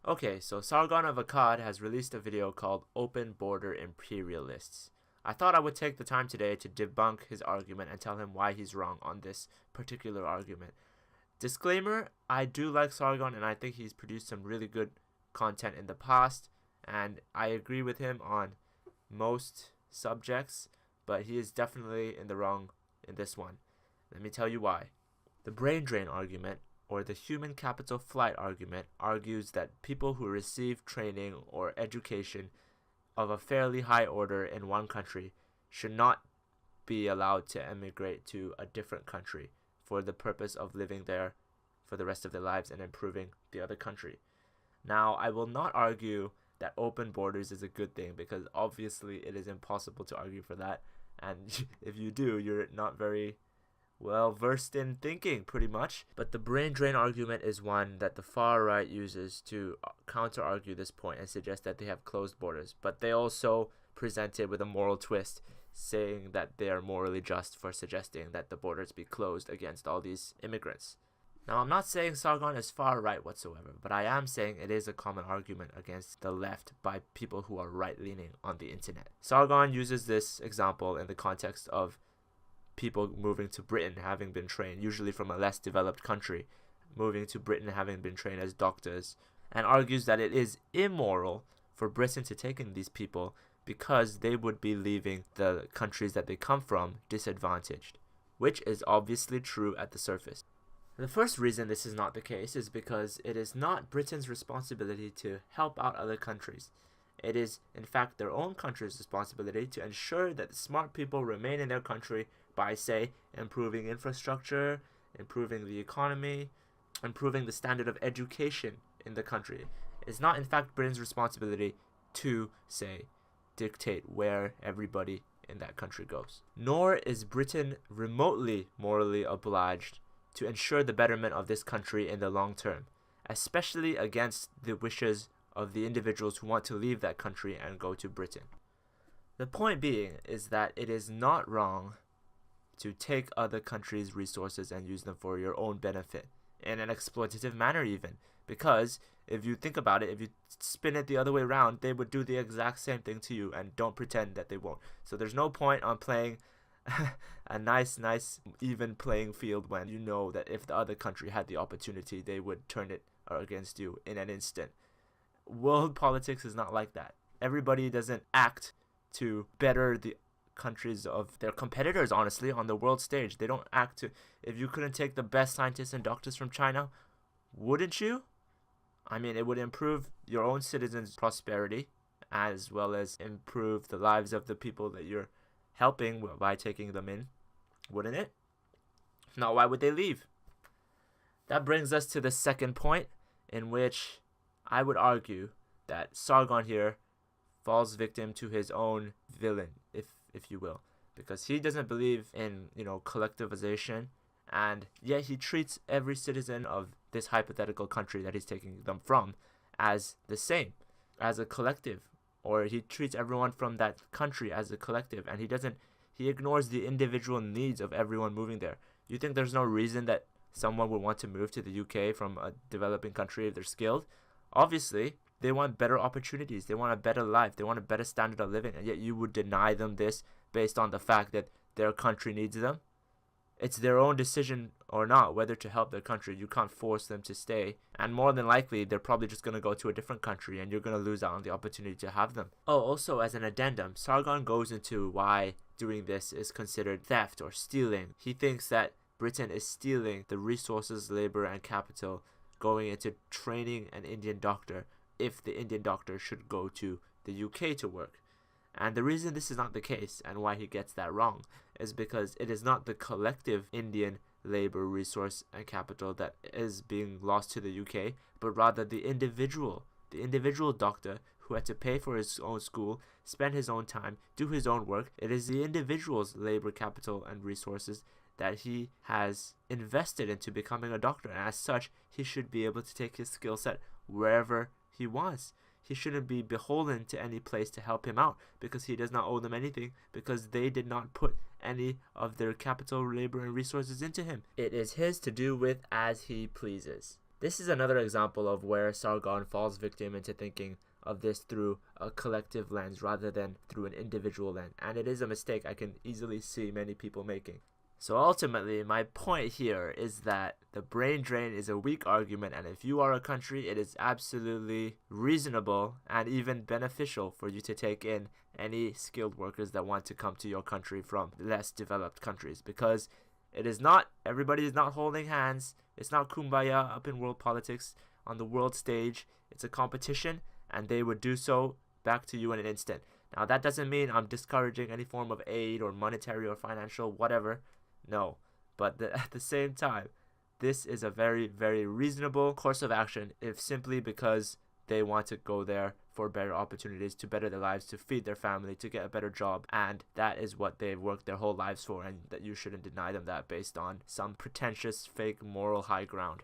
Okay, so Sargon of Akkad has released a video called Open Border Imperialists. I thought I would take the time today to debunk his argument and tell him why he's wrong on this particular argument. Disclaimer, I do like Sargon and I think he's produced some really good content in the past, and I agree with him on most subjects, but he is definitely in the wrong in this one. Let me tell you why. The brain drain argument, or the human capital flight argument, argues that people who receive training or education of a fairly high order in one country should not be allowed to emigrate to a different country for the purpose of living there for the rest of their lives and improving the other country. Now, I will not argue that open borders is a good thing, because obviously it is impossible to argue for that, and if you do, you're not very well versed in thinking, pretty much. But the brain drain argument is one that the far right uses to counter argue this point and suggest that they have closed borders, but they also present it with a moral twist, saying that they are morally just for suggesting that the borders be closed against all these immigrants. Now, I'm not saying Sargon is far right whatsoever, but I am saying it is a common argument against the left by people who are right-leaning on the internet. Sargon uses this example in the context of people moving to Britain having been trained, usually from a less developed country, moving to Britain having been trained as doctors, and argues that it is immoral for Britain to take in these people because they would be leaving the countries that they come from disadvantaged, which is obviously true at the surface. The first reason this is not the case is because it is not Britain's responsibility to help out other countries. It is, in fact, their own country's responsibility to ensure that the smart people remain in their country by, say, improving infrastructure, improving the economy, improving the standard of education in the country. It's not, in fact, Britain's responsibility to, say, dictate where everybody in that country goes. Nor is Britain remotely morally obliged to ensure the betterment of this country in the long term, especially against the wishes of the individuals who want to leave that country and go to Britain. The point being is that it is not wrong to take other countries' resources and use them for your own benefit, in an exploitative manner even, because if you think about it, if you spin it the other way around, they would do the exact same thing to you, and don't pretend that they won't. So there's no point on playing a nice even playing field when you know that if the other country had the opportunity, they would turn it against you in an instant. World politics is not like that. Everybody doesn't act to better the countries of their competitors, honestly, on the world stage. They don't act to... If you couldn't take the best scientists and doctors from China, wouldn't you? I mean, it would improve your own citizens' prosperity, as well as improve the lives of the people that you're helping by taking them in, wouldn't it? Now, why would they leave? That brings us to the second point, in which I would argue that Sargon here falls victim to his own villain, if you will, because he doesn't believe in, collectivization, and yet he treats every citizen of this hypothetical country that he's taking them from as the same, as a collective, or he treats everyone from that country as a collective, and he ignores the individual needs of everyone moving there. You think there's no reason that someone would want to move to the UK from a developing country if they're skilled? Obviously, they want better opportunities, they want a better life, they want a better standard of living, and yet you would deny them this based on the fact that their country needs them. It's their own decision or not whether to help their country. You can't force them to stay, and more than likely they're probably just going to go to a different country and you're going to lose out on the opportunity to have them. Oh, also as an addendum, Sargon goes into why doing this is considered theft or stealing. He thinks that Britain is stealing the resources, labor, and capital going into training an Indian doctor if the Indian doctor should go to the UK to work. And the reason this is not the case, and why he gets that wrong, is because it is not the collective Indian labor, resource, and capital that is being lost to the UK, but rather the individual doctor who had to pay for his own school, spend his own time, do his own work. It is the individual's labor, capital, and resources that he has invested into becoming a doctor, and as such, he should be able to take his skill set wherever he wants. He shouldn't be beholden to any place to help him out, because he does not owe them anything, because they did not put any of their capital, labor, and resources into him. It is his to do with as he pleases. This is another example of where Sargon falls victim into thinking of this through a collective lens rather than through an individual lens, and it is a mistake I can easily see many people making. So ultimately, my point here is that the brain drain is a weak argument, and if you are a country, it is absolutely reasonable and even beneficial for you to take in any skilled workers that want to come to your country from less developed countries, because everybody is not holding hands. It's not kumbaya up in world politics on the world stage. It's a competition, and they would do so back to you in an instant. Now, that doesn't mean I'm discouraging any form of aid or monetary or financial whatever. No, but at the same time, this is a very, very reasonable course of action, if simply because they want to go there for better opportunities, to better their lives, to feed their family, to get a better job, and that is what they've worked their whole lives for, and that you shouldn't deny them that based on some pretentious, fake moral high ground.